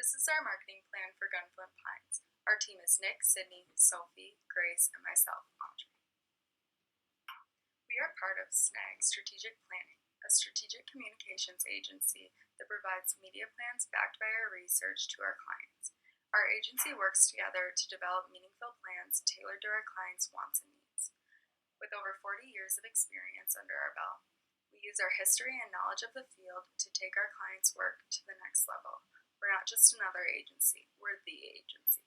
This is our marketing plan for Gunflint Pines. Our team is Nick, Sydney, Sophie, Grace, and myself, Audrey. We are part of SNAG Strategic Planning, a strategic communications agency that provides media plans backed by our research to our clients. Our agency works together to develop meaningful plans tailored to our clients' wants and needs. With over 40 years of experience under our belt, we use our history and knowledge of the field to take our clients' work to the next level. We're not just another agency, we're the agency.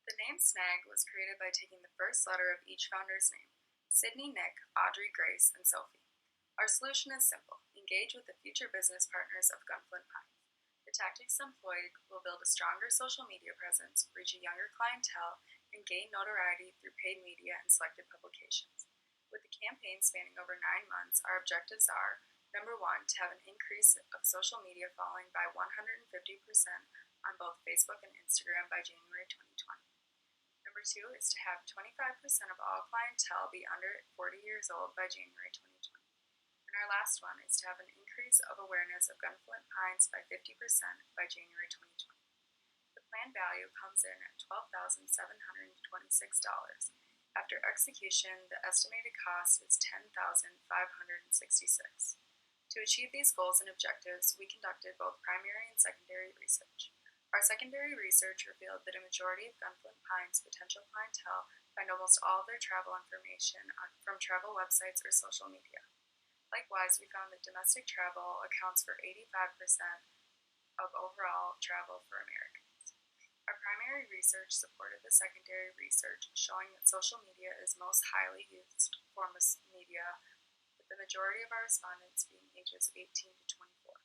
The name SNAG was created by taking the first letter of each founder's name: Sydney, Nick, Audrey, Grace, and Sophie. Our solution is simple: engage with the future business partners of Gunflint Pines. The tactics employed will build a stronger social media presence, reach a younger clientele, and gain notoriety through paid media and selected publications. With the campaign spanning over 9 months, our objectives are: Number 1, to have an increase of social media following by 150% on both Facebook and Instagram by January 2020. Number 2 is to have 25% of all clientele be under 40 years old by January 2020. And our last one is to have an increase of awareness of Gunflint Pines by 50% by January 2020. The plan value comes in at $12,726. After execution, the estimated cost is $10,566. To achieve these goals and objectives, we conducted both primary and secondary research. Our secondary research revealed that a majority of Gunflint Pines' potential clientele find almost all of their travel information from travel websites or social media. Likewise, we found that domestic travel accounts for 85% of overall travel for Americans. Our primary research supported the secondary research, showing that social media is most highly used form of media, with the majority of our respondents being ages 18 to 24.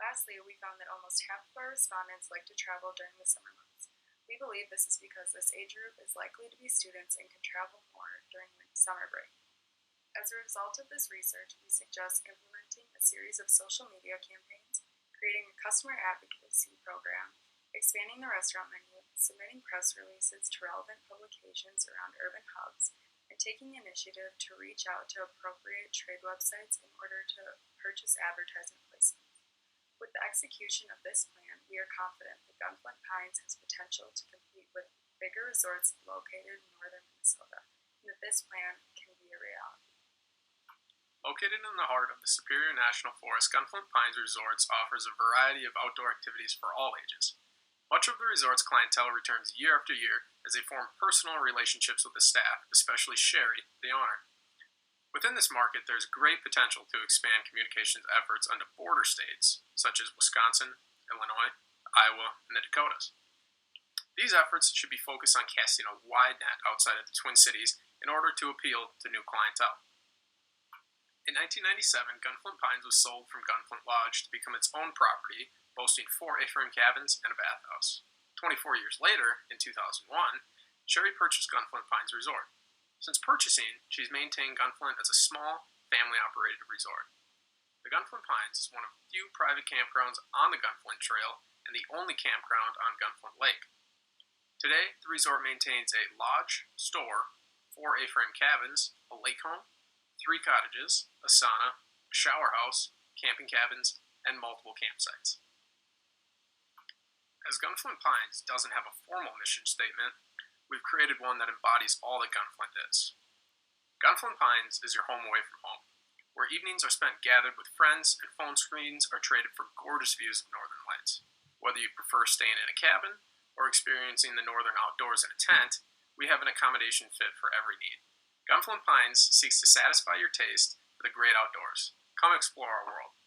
Lastly, we found that almost half of our respondents like to travel during the summer months. We believe this is because this age group is likely to be students and can travel more during the summer break. As a result of this research, we suggest implementing a series of social media campaigns, creating a customer advocacy program, expanding the restaurant menu, submitting press releases to relevant publications around urban hubs, and taking the initiative to reach out to appropriate trade websites in order to purchase advertisement placements. With the execution of this plan, we are confident that Gunflint Pines has potential to compete with bigger resorts located in northern Minnesota, and that this plan can be a reality. Located in the heart of the Superior National Forest, Gunflint Pines Resorts offers a variety of outdoor activities for all ages. Much of the resort's clientele returns year after year as they form personal relationships with the staff, especially Sherry, the owner. Within this market, there is great potential to expand communications efforts onto border states, such as Wisconsin, Illinois, Iowa, and the Dakotas. These efforts should be focused on casting a wide net outside of the Twin Cities in order to appeal to new clientele. In 1997, Gunflint Pines was sold from Gunflint Lodge to become its own property, boasting 4 A-frame cabins and a bathhouse. 24 years later, in 2001, Sherry purchased Gunflint Pines Resort. Since purchasing, she's maintained Gunflint as a small, family-operated resort. The Gunflint Pines is one of few private campgrounds on the Gunflint Trail and the only campground on Gunflint Lake. Today, the resort maintains a lodge, store, 4 A-frame cabins, a lake home, 3 cottages, a sauna, a shower house, camping cabins, and multiple campsites. As Gunflint Pines doesn't have a formal mission statement, we've created one that embodies all that Gunflint is. Gunflint Pines is your home away from home, where evenings are spent gathered with friends and phone screens are traded for gorgeous views of northern lights. Whether you prefer staying in a cabin or experiencing the northern outdoors in a tent, we have an accommodation fit for every need. Gunflint Pines seeks to satisfy your taste for the great outdoors. Come explore our world.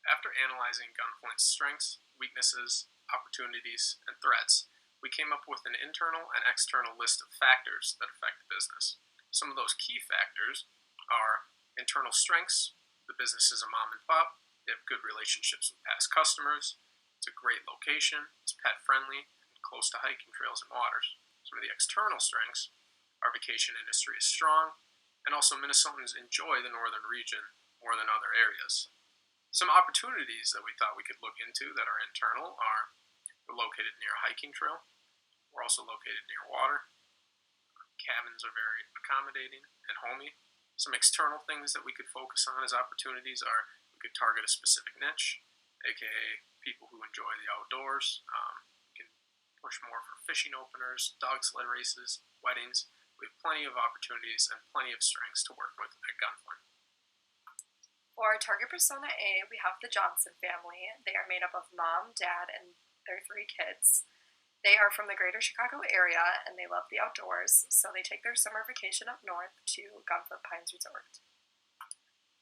After analyzing Gunflint's strengths, weaknesses, opportunities, and threats, we came up with an internal and external list of factors that affect the business. Some of those key factors are internal strengths. The business is a mom and pop. They have good relationships with past customers. It's a great location. It's pet friendly and close to hiking trails and waters. Some of the external strengths: our vacation industry is strong, and also Minnesotans enjoy the northern region more than other areas. Some opportunities that we thought we could look into that are internal are: we're located near a hiking trail. We're also located near water. Cabins are very accommodating and homey. Some external things that we could focus on as opportunities are: we could target a specific niche. aka people who enjoy the outdoors. You can push more for fishing openers, dog sled races, weddings. We have plenty of opportunities and plenty of strengths to work with at Gunflint. For target persona A, we have the Johnson family. They are made up of mom, dad, and their 3 kids. They are from the greater Chicago area and they love the outdoors, so they take their summer vacation up north to Gunflint Pines Resort.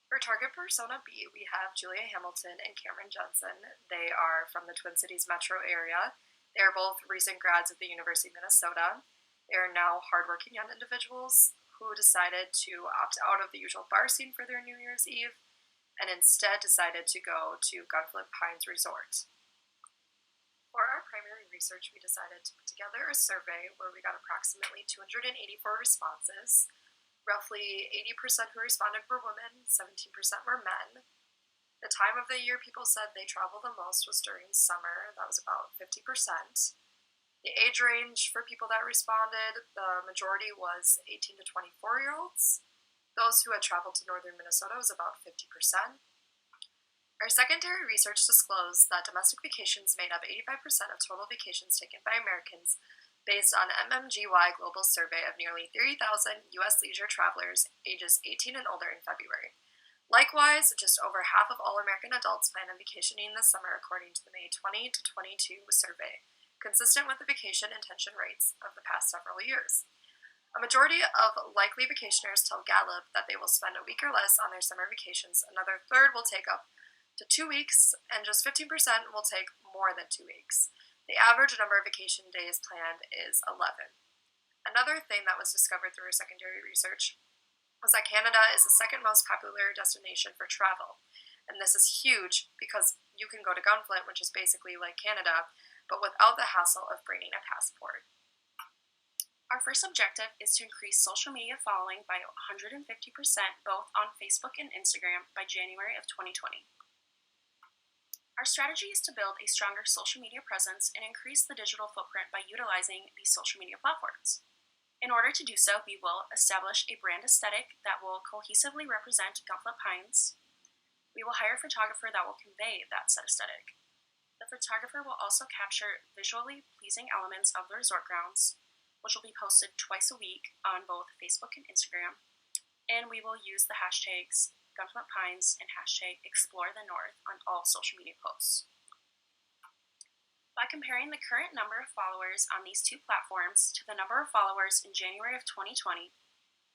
For target persona B, we have Julia Hamilton and Cameron Jensen. They are from the Twin Cities metro area. They are both recent grads of the University of Minnesota. They are now hardworking young individuals who decided to opt out of the usual bar scene for their New Year's Eve and instead decided to go to Gunflint Pines Resort. For our primary research, we decided to put together a survey where we got approximately 284 responses. Roughly 80% who responded were women, 17% were men. The time of the year people said they travel the most was during summer. That was about 50%. The age range for people that responded, the majority was 18 to 24-year-olds. Those who had traveled to northern Minnesota was about 50%. Our secondary research disclosed that domestic vacations made up 85% of total vacations taken by Americans based on MMGY Global Survey of nearly 30,000 U.S. leisure travelers ages 18 and older in February. Likewise, just over half of all American adults plan on vacationing this summer according to the May 20 to 22 survey, consistent with the vacation intention rates of the past several years. A majority of likely vacationers tell Gallup that they will spend a week or less on their summer vacations. Another third will take up to 2 weeks, and just 15% will take more than 2 weeks. The average number of vacation days planned is 11. Another thing that was discovered through our secondary research was that Canada is the second most popular destination for travel. And this is huge because you can go to Gunflint, which is basically like Canada, but without the hassle of bringing a passport. Our first objective is to increase social media following by 150% both on Facebook and Instagram by January of 2020. Our strategy is to build a stronger social media presence and increase the digital footprint by utilizing these social media platforms. In order to do so, we will establish a brand aesthetic that will cohesively represent Gunflint Pines. We will hire a photographer that will convey that said aesthetic. The photographer will also capture visually pleasing elements of the resort grounds, which will be posted twice a week on both Facebook and Instagram, and we will use the hashtags Gunflint Pines and hashtag Explore the North on all social media posts. By comparing the current number of followers on these 2 platforms to the number of followers in January of 2020,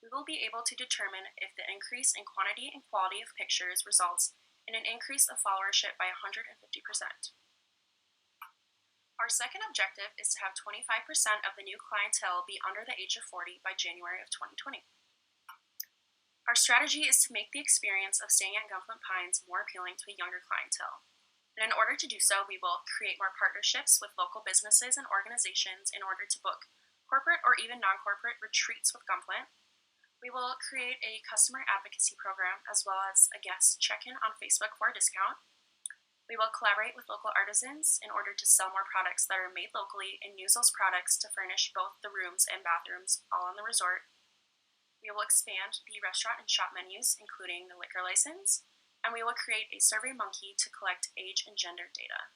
we will be able to determine if the increase in quantity and quality of pictures results in an increase of followership by 150%. Our second objective is to have 25% of the new clientele be under the age of 40 by January of 2020. Our strategy is to make the experience of staying at Gunflint Pines more appealing to a younger clientele. And in order to do so, we will create more partnerships with local businesses and organizations in order to book corporate or even non-corporate retreats with Gunflint. We will create a customer advocacy program as well as a guest check-in on Facebook for a discount. We will collaborate with local artisans in order to sell more products that are made locally and use those products to furnish both the rooms and bathrooms all on the resort. We will expand the restaurant and shop menus, including the liquor license, and we will create a survey monkey to collect age and gender data.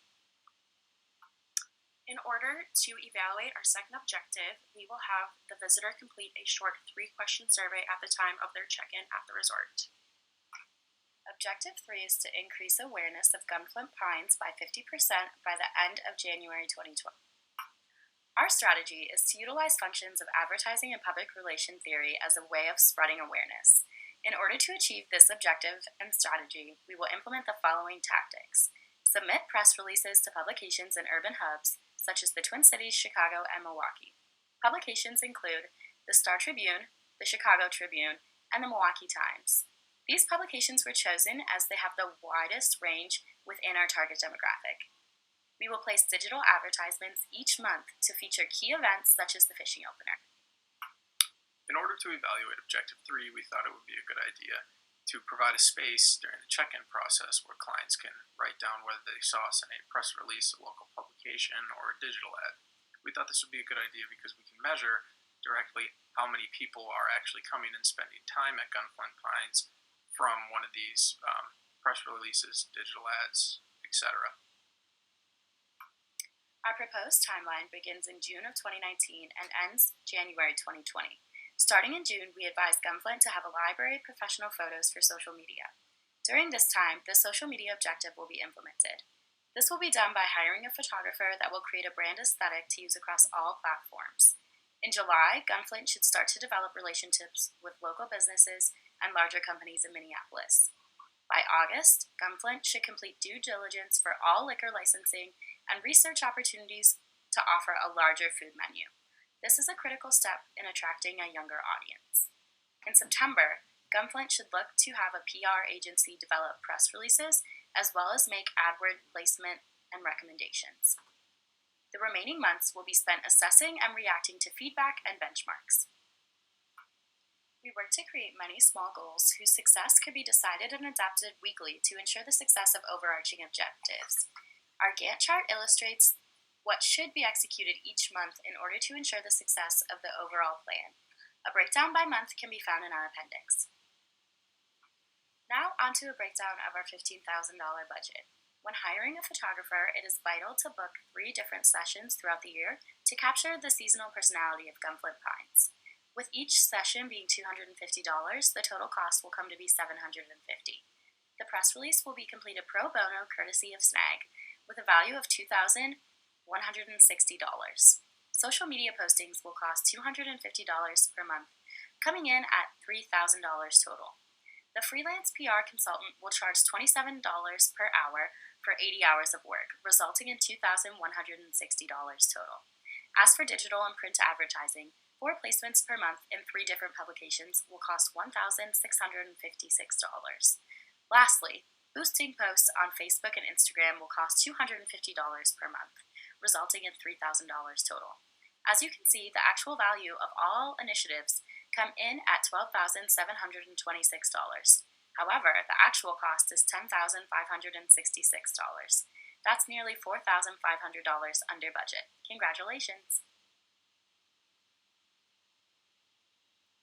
In order to evaluate our second objective, we will have the visitor complete a short 3-question survey at the time of their check-in at the resort. Objective 3 is to increase awareness of Gunflint Pines by 50% by the end of January 2020. Our strategy is to utilize functions of advertising and public relation theory as a way of spreading awareness. In order to achieve this objective and strategy, we will implement the following tactics. Submit press releases to publications in urban hubs, such as the Twin Cities, Chicago, and Milwaukee. Publications include the Star Tribune, the Chicago Tribune, and the Milwaukee Times. These publications were chosen as they have the widest range within our target demographic. We will place digital advertisements each month to feature key events such as the fishing opener. In order to evaluate Objective 3, we thought it would be a good idea to provide a space during the check-in process where clients can write down whether they saw us in a press release, a local publication, or a digital ad. We thought this would be a good idea because we can measure directly how many people are actually coming and spending time at Gunflint Pines from one of these press releases, digital ads, etc. Our proposed timeline begins in June of 2019 and ends January 2020. Starting in June, we advise Gunflint to have a library of professional photos for social media. During this time, the social media objective will be implemented. This will be done by hiring a photographer that will create a brand aesthetic to use across all platforms. In July, Gunflint should start to develop relationships with local businesses and larger companies in Minneapolis. By August, Gunflint should complete due diligence for all liquor licensing and research opportunities to offer a larger food menu. This is a critical step in attracting a younger audience. In September, Gunflint should look to have a PR agency develop press releases as well as make AdWord placement and recommendations. The remaining months will be spent assessing and reacting to feedback and benchmarks. We work to create many small goals whose success could be decided and adapted weekly to ensure the success of overarching objectives. Our Gantt chart illustrates what should be executed each month in order to ensure the success of the overall plan. A breakdown by month can be found in our appendix. Now onto a breakdown of our $15,000 budget. When hiring a photographer, it is vital to book 3 different sessions throughout the year to capture the seasonal personality of Gunflint Pines. With each session being $250, the total cost will come to be $750. The press release will be completed pro bono courtesy of Snag, with a value of $2,160. Social media postings will cost $250 per month, coming in at $3,000 total. The freelance PR consultant will charge $27 per hour for 80 hours of work, resulting in $2,160 total. As for digital and print advertising, 4 placements per month in 3 different publications will cost $1,656. Lastly, boosting posts on Facebook and Instagram will cost $250 per month, resulting in $3,000 total. As you can see, the actual value of all initiatives come in at $12,726. However, the actual cost is $10,566. That's nearly $4,500 under budget. Congratulations!